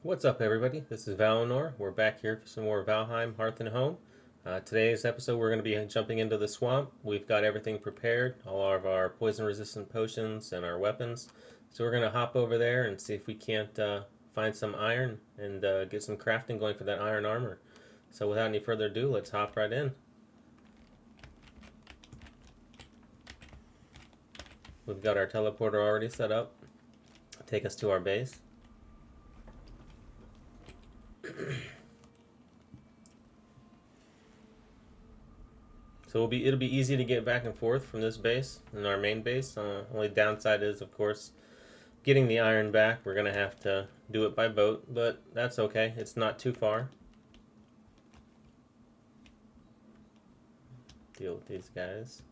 What's up, everybody? This is Valinor. We're back here for some more Valheim, Hearth and Home. Today's episode, we're going to be jumping into the swamp. We've got everything prepared, all of our poison-resistant potions and our weapons. So we're going to hop over there and see if we can't find some iron and get some crafting going for that iron armor. So without any further ado, let's hop right in. We've got our teleporter already set up. Take us to our base. So it'll be easy to get back and forth from this base and our main base. Only downside is, of course, getting the iron back. We're gonna have to do it by boat, but that's okay. It's not too far. Deal with these guys.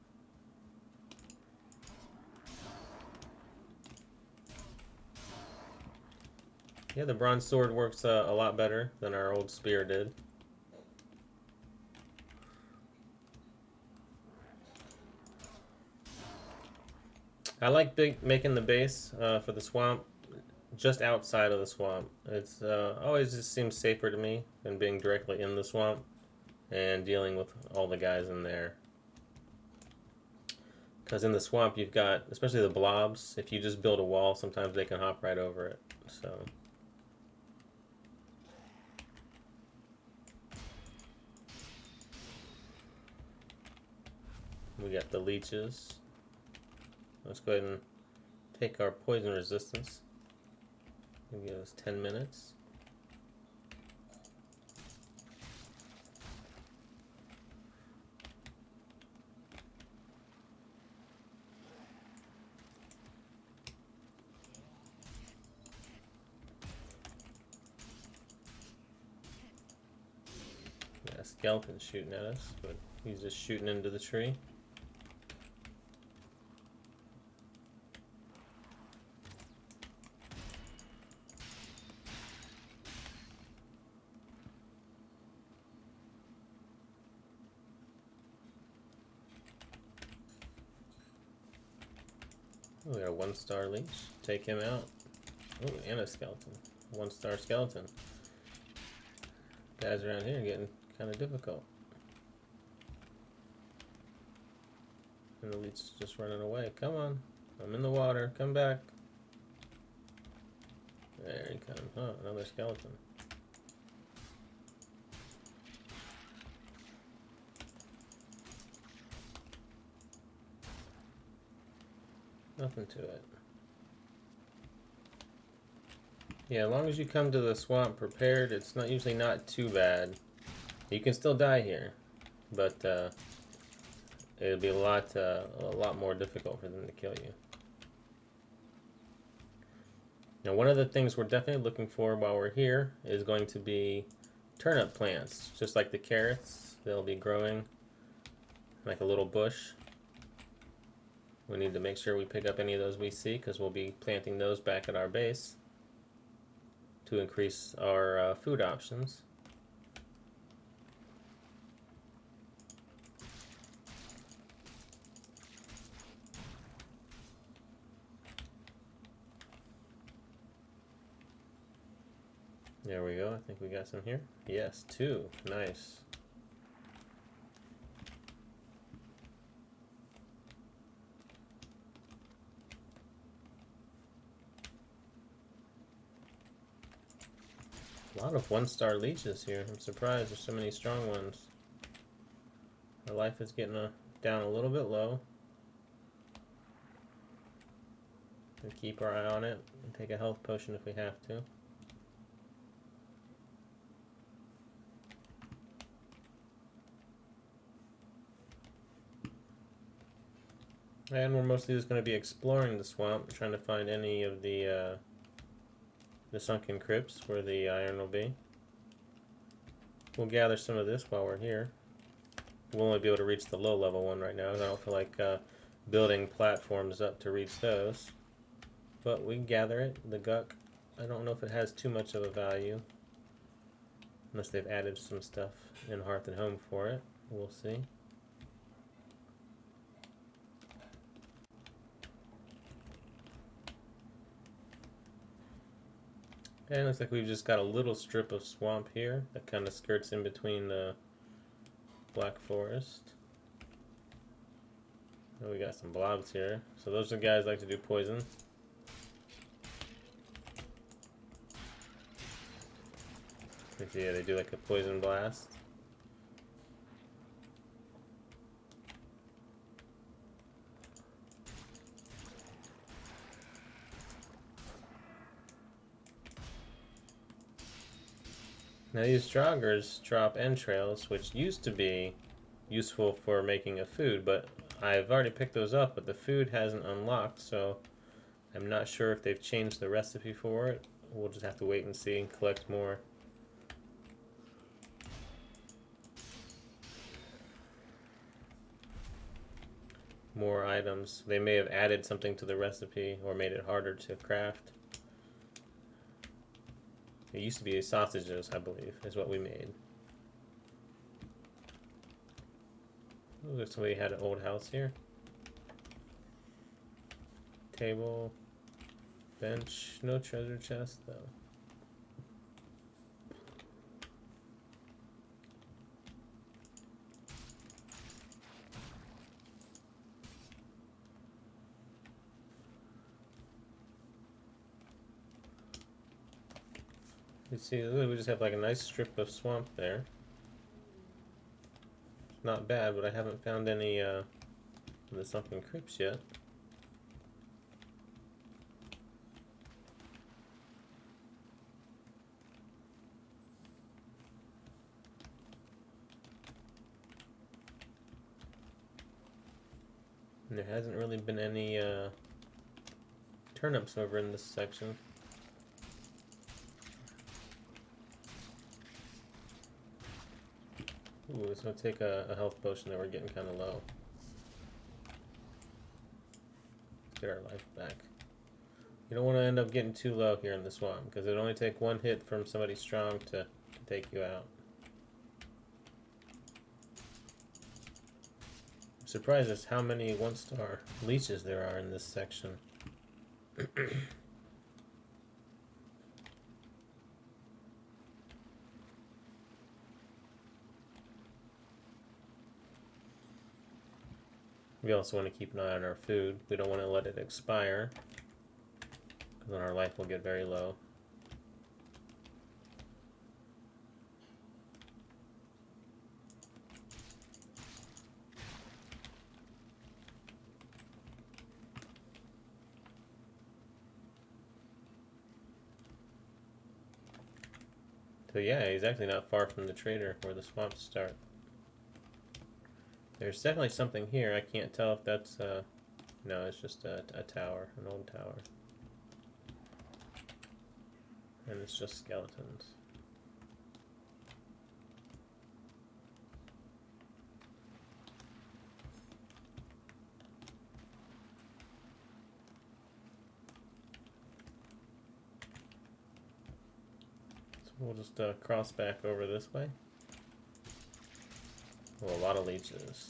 Yeah, the bronze sword works a lot better than our old spear did. I like making the base for the swamp just outside of the swamp. It's always just seems safer to me than being directly in the swamp and dealing with all the guys in there. Because in the swamp you've got, especially the blobs, if you just build a wall, sometimes they can hop right over it. So we got the leeches. Let's go ahead and take our poison resistance. Give us 10 minutes. Got a skeleton shooting at us, but he's just shooting into the tree. Oh, we got a 1-star leech. Take him out. Oh, and a skeleton. 1-star skeleton. Guys around here are getting kind of difficult. And the leech is just running away. Come on. I'm in the water. Come back. There he comes. Oh, another skeleton. Nothing to it. Yeah, as long as you come to the swamp prepared, it's usually not too bad. You can still die here, but it'll be a lot more difficult for them to kill you. Now, one of the things we're definitely looking for while we're here is going to be turnip plants, just like the carrots. They'll be growing like a little bush. We need to make sure we pick up any of those we see, because we'll be planting those back at our base to increase our food options. There we go. I think we got some here. Yes, 2. Nice. A lot of 1-star leeches here. I'm surprised there's so many strong ones. Our life is getting down a little bit low. And keep our eye on it and take a health potion if we have to. And we're mostly just going to be exploring the swamp, trying to find any of the sunken crypts where the iron will be. We'll gather some of this while we're here. We'll only be able to reach the low level one right now. I don't feel like building platforms up to reach those. But we can gather it. The guck, I don't know if it has too much of a value. Unless they've added some stuff in Hearth and Home for it. We'll see. And it looks like we've just got a little strip of swamp here that kind of skirts in between the Black Forest. And we got some blobs here. So those are the guys that like to do poison. Yeah, they do like a poison blast. Now these joggers drop entrails, which used to be useful for making a food, but I've already picked those up, but the food hasn't unlocked, so I'm not sure if they've changed the recipe for it. We'll just have to wait and see and collect more. More items. They may have added something to the recipe or made it harder to craft. It used to be sausages, I believe, is what we made. Ooh, somebody had an old house here. Table. Bench. No treasure chest, though. You see, we just have like a nice strip of swamp there. It's not bad, but I haven't found any of the sunken crypts yet. And there hasn't really been any turnips over in this section. Ooh, let's go take a health potion that we're getting kind of low. Get our life back. You don't want to end up getting too low here in the swamp, because it'll only take one hit from somebody strong to take you out. I'm surprised at how many 1-star leeches there are in this section. We also want to keep an eye on our food. We don't want to let it expire, because then our life will get very low. So yeah, he's actually not far from the trader where the swamps start. There's definitely something here. I can't tell if that's, no, it's just a tower, an old tower. And it's just skeletons. So we'll just cross back over this way. Oh, a lot of leeches.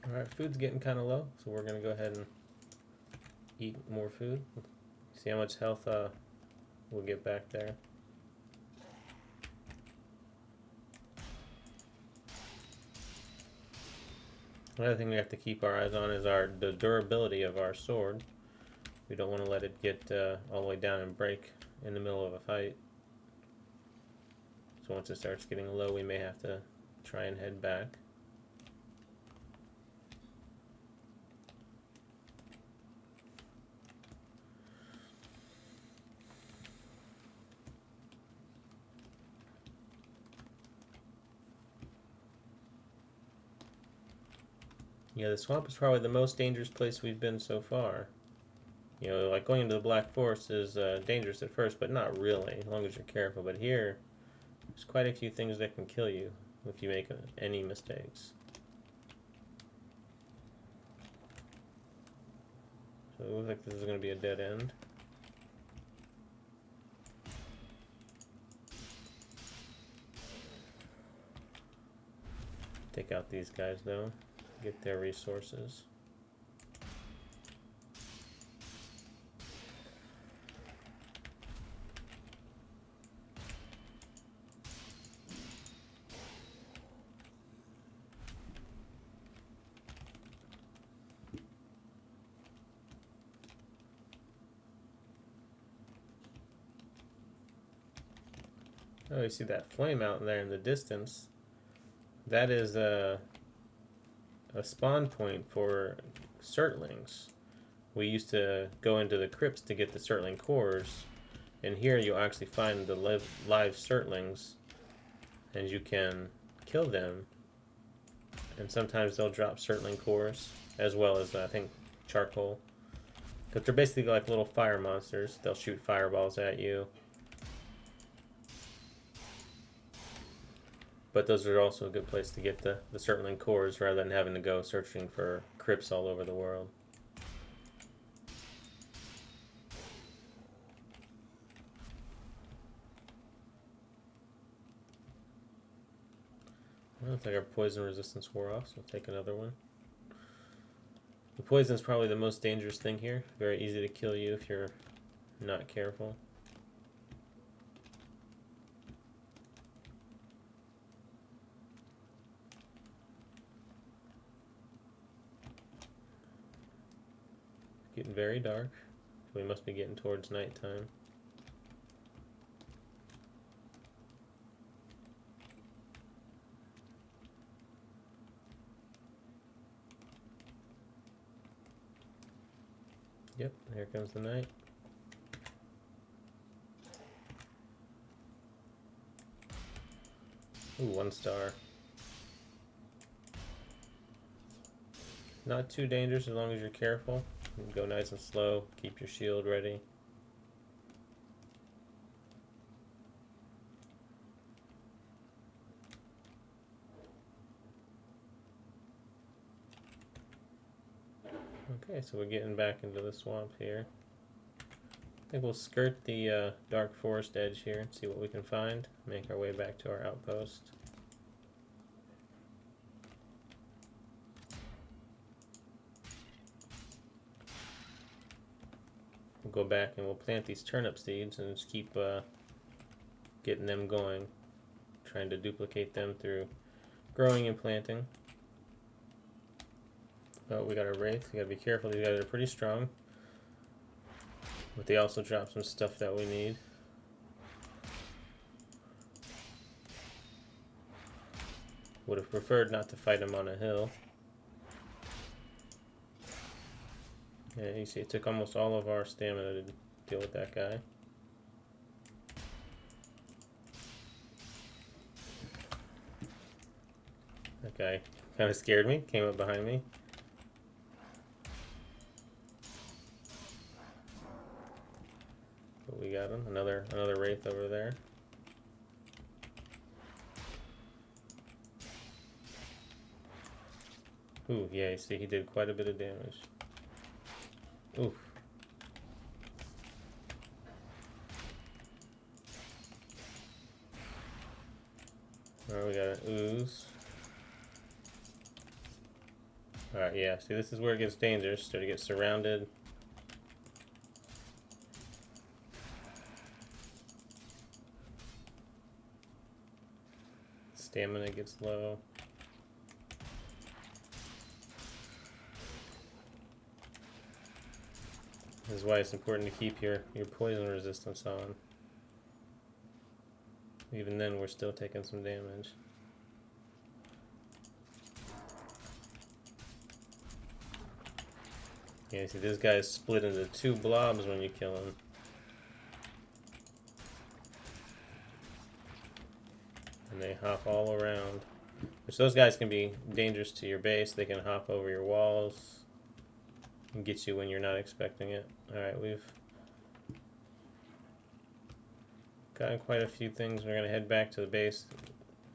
Alright, food's getting kind of low, so we're going to go ahead and eat more food. See how much health we'll get back there. Another thing we have to keep our eyes on is the durability of our sword. We don't want to let it get all the way down and break in the middle of a fight. So once it starts getting low, we may have to try and head back. Yeah, the swamp is probably the most dangerous place we've been so far. You know, like going into the Black Forest is dangerous at first, but not really, as long as you're careful. But here, there's quite a few things that can kill you if you make any mistakes. So it looks like this is going to be a dead end. Take out these guys though, get their resources. Oh, you see that flame out there in the distance? That is a spawn point for Surtlings. We used to go into the crypts to get the Surtling cores, and here you'll actually find the live Surtlings, and you can kill them. And sometimes they'll drop Surtling cores, as well as I think charcoal. But they're basically like little fire monsters. They'll shoot fireballs at you. But those are also a good place to get the Surtling cores rather than having to go searching for crypts all over the world. I don't think our poison resistance wore off, so we'll take another one. The poison is probably the most dangerous thing here. Very easy to kill you if you're not careful. Getting very dark. We must be getting towards nighttime. Yep, here comes the night. Ooh, 1 star. Not too dangerous as long as you're careful. You go nice and slow, keep your shield ready. Okay, so we're getting back into the swamp here. I think we'll skirt the dark forest edge here and see what we can find. Make our way back to our outpost. We'll go back and we'll plant these turnip seeds and just keep getting them going. Trying to duplicate them through growing and planting. Oh, we got a wraith. We gotta be careful. These guys are pretty strong. But they also drop some stuff that we need. Would have preferred not to fight him on a hill. Yeah, you see it took almost all of our stamina to deal with that guy. That guy kind of scared me, came up behind me. But we got him. Another wraith over there. Ooh, yeah, you see he did quite a bit of damage. Oof. Alright, we got an ooze. Alright, yeah, see this is where it gets dangerous. Start to get surrounded. Stamina gets low. This is why it's important to keep your poison resistance on. Even then, we're still taking some damage. Yeah, see, this guy's split into 2 blobs when you kill him. And they hop all around. Which those guys can be dangerous to your base. They can hop over your walls and get you when you're not expecting it. Alright, we've gotten quite a few things. We're gonna head back to the base.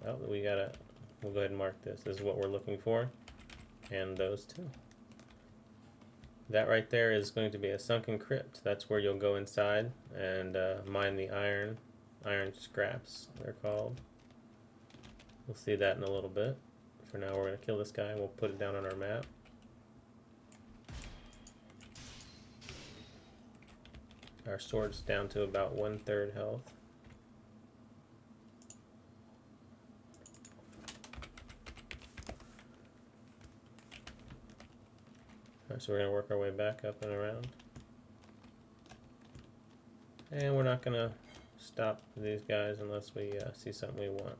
Oh, we'll go ahead and mark this. This is what we're looking for. And those two. That right there is going to be a sunken crypt. That's where you'll go inside and mine the iron scraps, they're called. We'll see that in a little bit. For now, we're going to kill this guy and we'll put it down on our map. Our sword's down to about 1/3 health. Alright, so we're going to work our way back up and around. And we're not going to stop these guys unless we see something we want.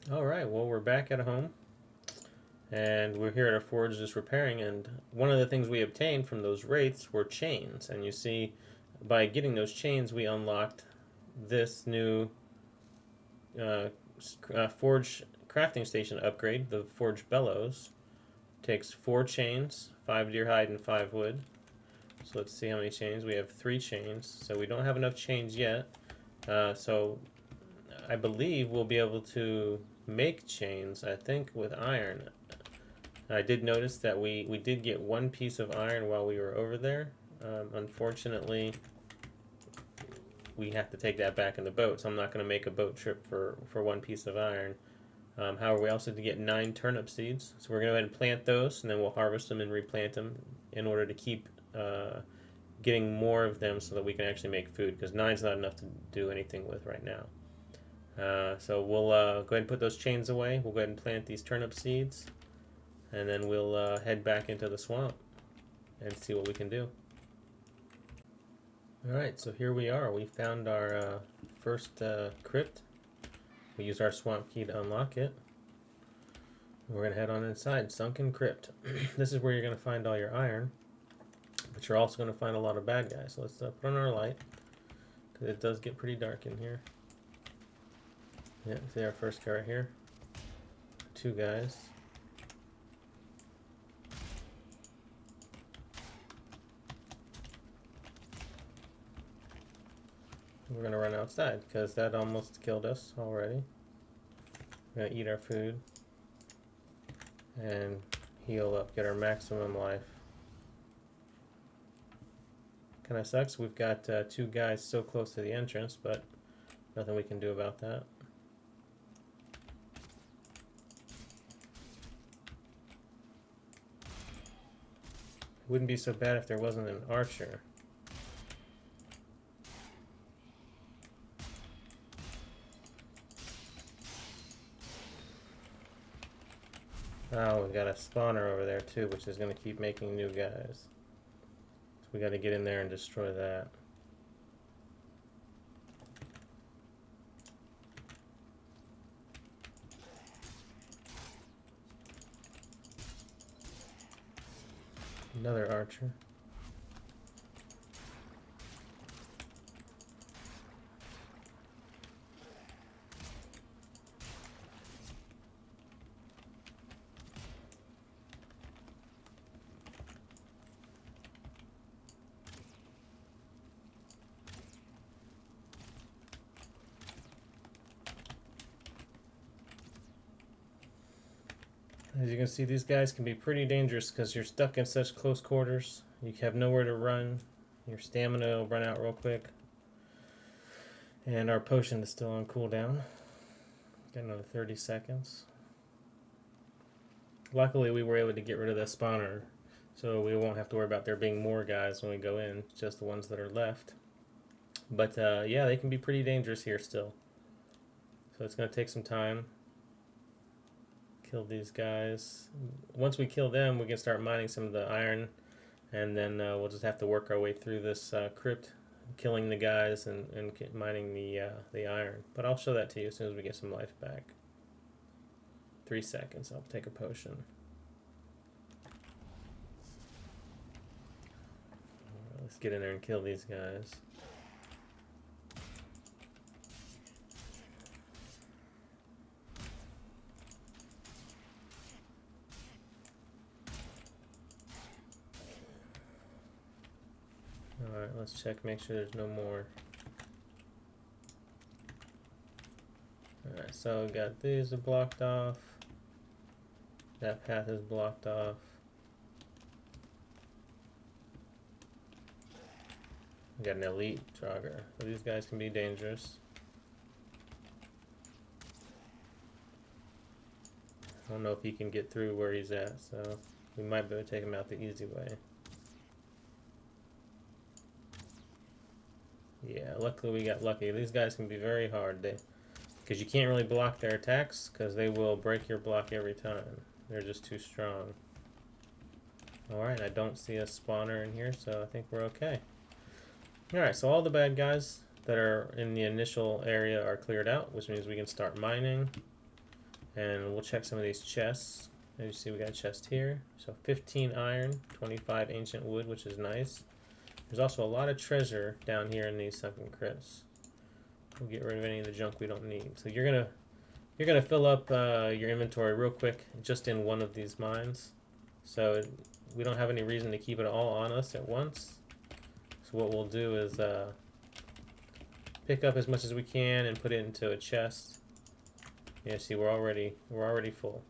Alright, well, we're back at home. And we're here at our forge just repairing, and one of the things we obtained from those wraiths were chains. And you see, by getting those chains, we unlocked this new forge crafting station upgrade, the forge bellows. Takes 4 chains, 5 deer hide and 5 wood. So let's see how many chains. We have 3 chains, so we don't have enough chains yet. So I believe we'll be able to make chains, I think, with iron. I did notice that we did get 1 piece of iron while we were over there. Unfortunately, we have to take that back in the boat, so I'm not going to make a boat trip for 1 piece of iron. However, we also did get 9 turnip seeds, so we're going to go ahead and plant those, and then we'll harvest them and replant them in order to keep getting more of them so that we can actually make food, because 9's not enough to do anything with right now. So we'll go ahead and put those chains away. We'll go ahead and plant these turnip seeds, and then we'll head back into the swamp and see what we can do. Alright, so here we are. We found our first crypt. We used our swamp key to unlock it. We're going to head on inside. Sunken crypt. This is where you're going to find all your iron, but you're also going to find a lot of bad guys. So let's put on our light, because it does get pretty dark in here. Yeah, see our first guy right here. 2 guys. We're going to run outside because that almost killed us already. We're going to eat our food and heal up, get our maximum life. Kind of sucks. We've got 2 guys so close to the entrance, but nothing we can do about that. It wouldn't be so bad if there wasn't an archer. Oh, we got a spawner over there too, which is going to keep making new guys. So we got to get in there and destroy that. Another archer. As you can see, these guys can be pretty dangerous because you're stuck in such close quarters. You have nowhere to run. Your stamina will run out real quick. And our potion is still on cooldown. Got another 30 seconds. Luckily, we were able to get rid of the spawner, so we won't have to worry about there being more guys when we go in, just the ones that are left. But yeah, they can be pretty dangerous here still. So it's going to take some time. Kill these guys. Once we kill them, we can start mining some of the iron, and then we'll just have to work our way through this crypt, killing the guys and mining the iron. But I'll show that to you as soon as we get some life back. 3 seconds. I'll take a potion. Let's get in there and kill these guys. Alright, let's check, make sure there's no more. Alright, so we got these are blocked off. That path is blocked off. We got an elite jogger. So these guys can be dangerous. I don't know if he can get through where he's at, so we might be able to take him out the easy way. Yeah, luckily we got lucky. These guys can be very hard, because you can't really block their attacks, because they will break your block every time. They're just too strong. Alright, I don't see a spawner in here, so I think we're okay. Alright, so all the bad guys that are in the initial area are cleared out, which means we can start mining. And we'll check some of these chests. As you see, we got a chest here. So 15 iron, 25 ancient wood, which is nice. There's also a lot of treasure down here in these sunken crypts. We'll get rid of any of the junk we don't need. So you're gonna fill up your inventory real quick just in one of these mines. So we don't have any reason to keep it all on us at once. So what we'll do is pick up as much as we can and put it into a chest. Yeah, see, we're already full.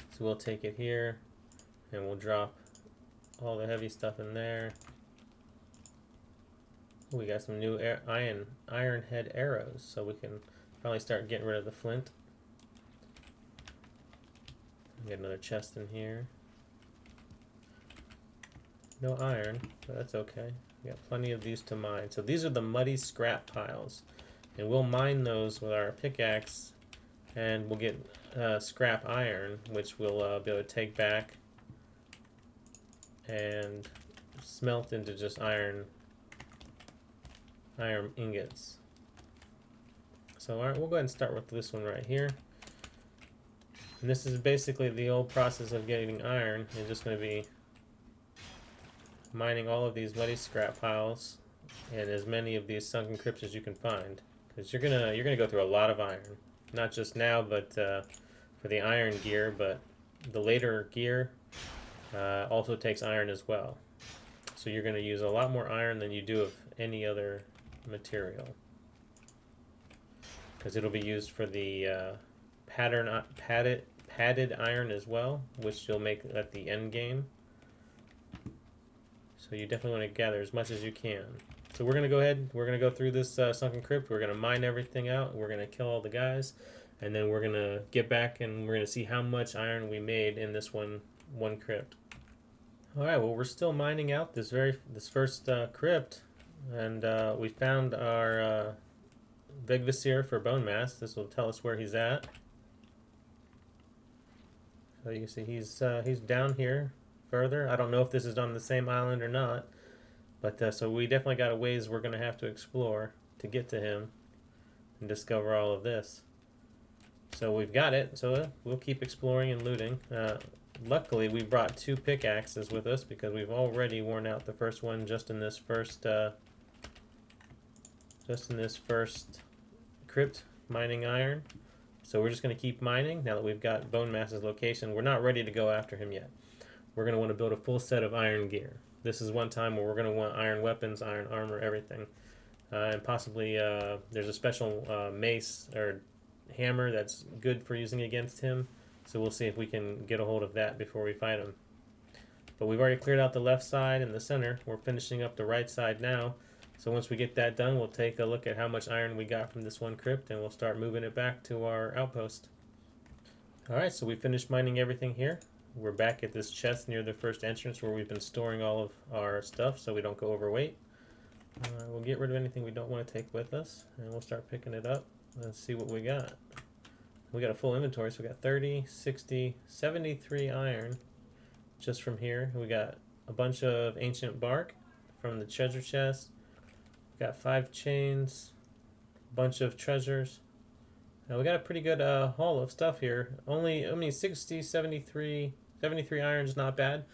So we'll take it here and we'll drop all the heavy stuff in there. Ooh, we got some new iron head arrows, so we can finally start getting rid of the flint. We got another chest in here. No iron, but that's okay. We got plenty of these to mine. So these are the muddy scrap piles. And we'll mine those with our pickaxe, and we'll get scrap iron, which we'll be able to take back and smelt into just iron ingots. So alright, we'll go ahead and start with this one right here. And this is basically the old process of getting iron. You're just going to be mining all of these muddy scrap piles and as many of these sunken crypts as you can find. Because you're gonna go through a lot of iron, not just now, but for the iron gear. But the later gear also takes iron as well. So you're gonna use a lot more iron than you do of any other material, because it'll be used for the padded iron as well, which you'll make at the end game. So you definitely want to gather as much as you can. So we're going to go ahead, we're going to go through this sunken crypt, we're going to mine everything out, we're going to kill all the guys, and then we're going to get back and we're going to see how much iron we made in this one crypt. Alright, well, we're still mining out this first crypt, and we found our Vegvisir for bone mass. This will tell us where he's at. So you can see he's down here further. I don't know if this is on the same island or not. But so we definitely got a ways we're going to have to explore to get to him and discover all of this. So we've got it, so we'll keep exploring and looting. Luckily, we brought 2 pickaxes with us because we've already worn out the first one just in this first crypt mining iron. So we're just going to keep mining now that we've got Bone Mass's location. We're not ready to go after him yet. We're going to want to build a full set of iron gear. This is one time where we're going to want iron weapons, iron armor, everything. And possibly there's a special mace or hammer that's good for using against him. So we'll see if we can get a hold of that before we fight him. But we've already cleared out the left side and the center. We're finishing up the right side now. So once we get that done, we'll take a look at how much iron we got from this one crypt, and we'll start moving it back to our outpost. Alright, so we finished mining everything here. We're back at this chest near the first entrance where we've been storing all of our stuff so we don't go overweight. We'll get rid of anything we don't want to take with us, and we'll start picking it up and see what we got. We got a full inventory, so we got 30, 60, 73 iron just from here. We got a bunch of ancient bark from the treasure chest. We got 5 chains, a bunch of treasures. We got a pretty good haul of stuff here. Only 60, 73 iron is not bad.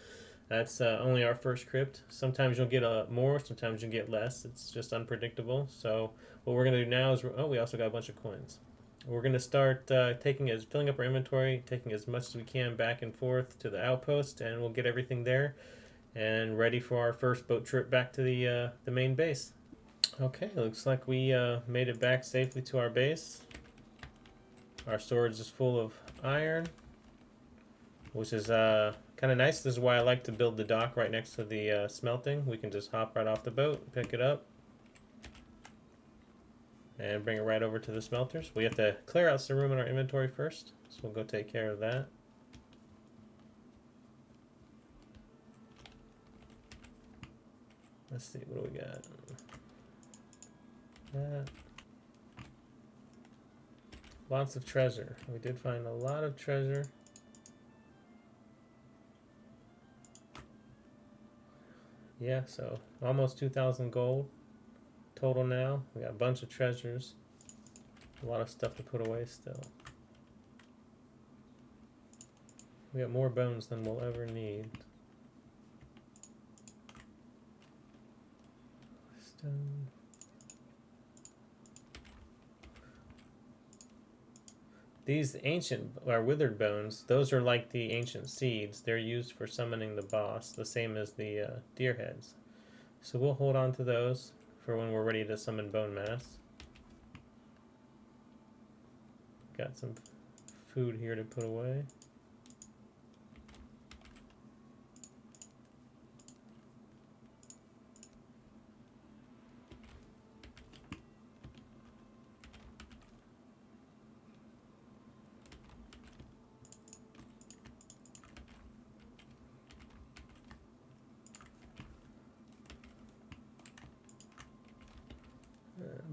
That's only our first crypt. Sometimes you'll get more, sometimes you'll get less. It's just unpredictable. So what we're going to do now is, we also got a bunch of coins. We're going to start filling up our inventory, taking as much as we can back and forth to the outpost, and we'll get everything there. and ready for our first boat trip back to the main base. Okay, looks like we made it back safely to our base. Our storage is full of iron, which is kind of nice. This is why I like to build the dock right next to the smelting. We can just hop right off the boat, pick it up, and bring it right over to the smelters. We have to clear out some room in our inventory first, so we'll go take care of that. Let's see, what do we got? That. Lots of treasure. We did find a lot of treasure. Yeah, so almost 2,000 gold total now. We got a bunch of treasures. A lot of stuff to put away still. We got more bones than we'll ever need. Stone. These ancient, or withered bones, those are like the ancient seeds. They're used for summoning the boss, the same as the deer heads. So we'll hold on to those for when we're ready to summon bone mass. Got some food here to put away.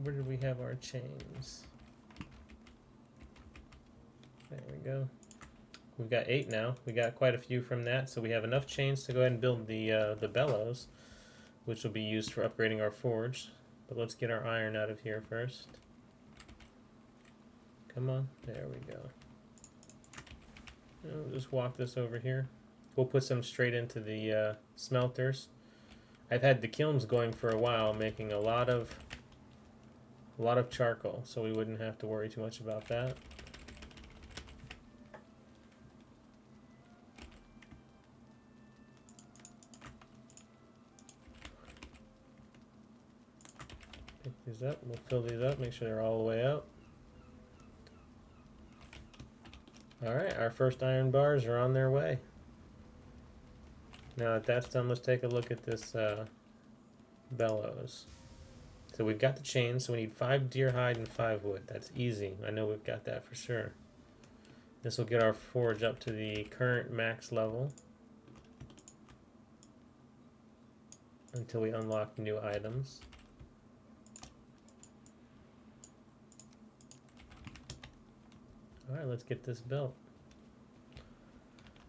Where did we have our chains? There we go. We've got 8 now. We got quite a few from that, so we have enough chains to go ahead and build the bellows, which will be used for upgrading our forge. But let's get our iron out of here first. Come on, there we go. And we'll just walk this over here. We'll put some straight into the smelters. I've had the kilns going for a while, making a lot of charcoal, so we wouldn't have to worry too much about that. Pick these up, we'll fill these up, make sure they're all the way out. Alright, our first iron bars are on their way. Now that that's done, let's take a look at this bellows. So we've got the chains, so we need 5 deer hide and 5 wood. That's easy. I know we've got that for sure. This will get our forge up to the current max level until we unlock new items. Alright, let's get this built.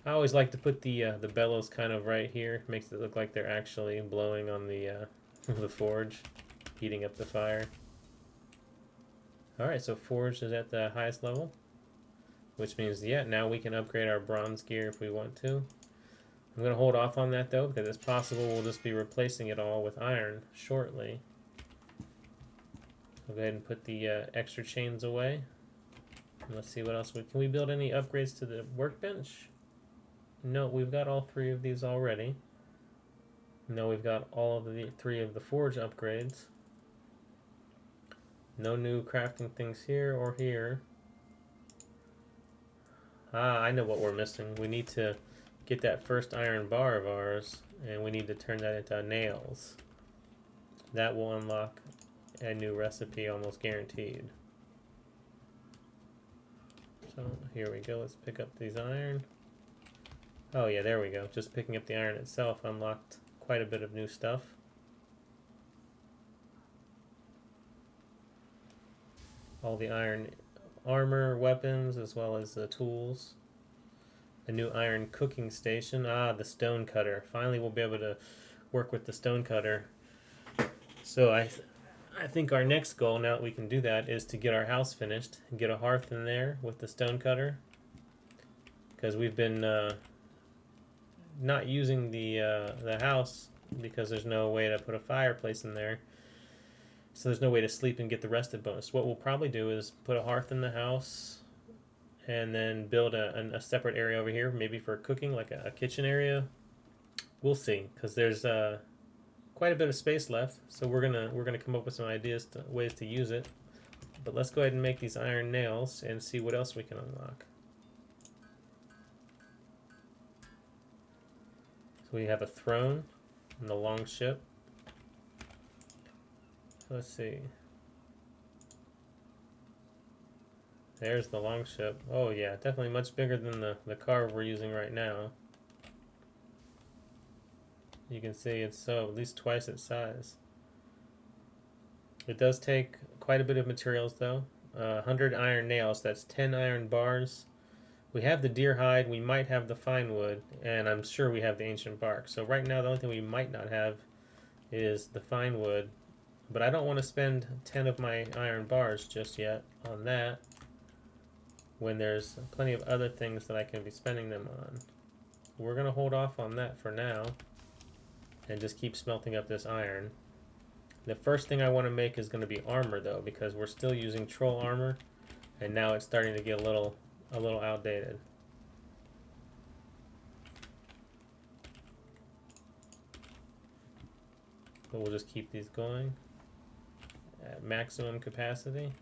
I always like to put the bellows kind of right here. Makes it look like they're actually blowing on the the forge, heating up the fire. Alright, so forge is at the highest level, which means, yeah, now we can upgrade our bronze gear if we want to. I'm going to hold off on that though, because it's possible we'll just be replacing it all with iron shortly. I'll go ahead and put the extra chains away. And let's see what else can we build any upgrades to the workbench? No, we've got all 3 of these already. No, we've got all of the 3 of the forge upgrades. No new crafting things here or here. Ah, I know what we're missing. We need to get that first iron bar of ours, and we need to turn that into nails. That will unlock a new recipe, almost guaranteed. So here we go. Let's pick up these iron. Oh yeah, there we go. Just picking up the iron itself unlocked quite a bit of new stuff. All the iron armor, weapons, as well as the tools. A new iron cooking station. Ah, the stone cutter. Finally we'll be able to work with the stone cutter. So I think our next goal, now that we can do that, is to get our house finished and get a hearth in there with the stone cutter. Because we've been not using the house because there's no way to put a fireplace in there. So there's no way to sleep and get the rested bonus. What we'll probably do is put a hearth in the house and then build a separate area over here, maybe for cooking, like a kitchen area, we'll see, because there's quite a bit of space left. So we're gonna come up with some ideas ways to use it. But let's go ahead and make these iron nails and see what else we can unlock. So we have a throne and the long ship. So let's see. There's the long ship. Oh yeah, definitely much bigger than the car we're using right now. You can see it's at least twice its size. It does take quite a bit of materials though. 100 iron nails, that's 10 iron bars. We have the deer hide, we might have the fine wood, and I'm sure we have the ancient bark. So right now the only thing we might not have is the fine wood. But I don't want to spend 10 of my iron bars just yet on that, when there's plenty of other things that I can be spending them on. We're going to hold off on that for now and just keep smelting up this iron. The first thing I want to make is going to be armor though, because we're still using troll armor and now it's starting to get a little outdated. But we'll just keep these going at maximum capacity.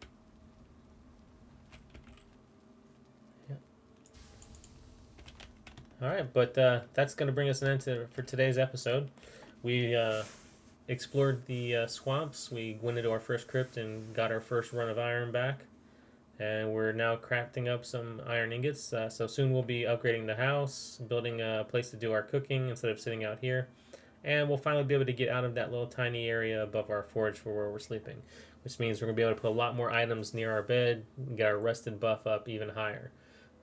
Alright, but that's going to bring us an end for today's episode. We explored the swamps, we went into our first crypt and got our first run of iron back. And we're now crafting up some iron ingots. So soon we'll be upgrading the house, building a place to do our cooking instead of sitting out here. And we'll finally be able to get out of that little tiny area above our forge for where we're sleeping. Which means we're going to be able to put a lot more items near our bed and get our rusted buff up even higher.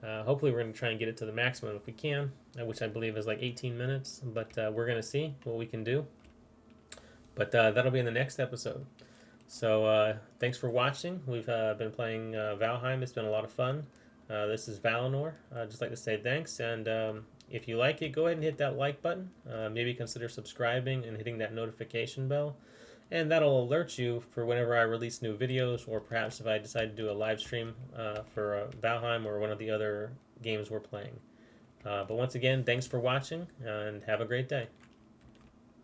Hopefully we're going to try and get it to the maximum if we can, which I believe is like 18 minutes, but we're going to see what we can do. But that'll be in the next episode. So thanks for watching. We've been playing Valheim. It's been a lot of fun. This is Valinor. I'd just like to say thanks, and if you like it, go ahead and hit that like button. Maybe consider subscribing and hitting that notification bell. And that'll alert you for whenever I release new videos, or perhaps if I decide to do a live stream for Valheim or one of the other games we're playing. But once again, thanks for watching, and have a great day.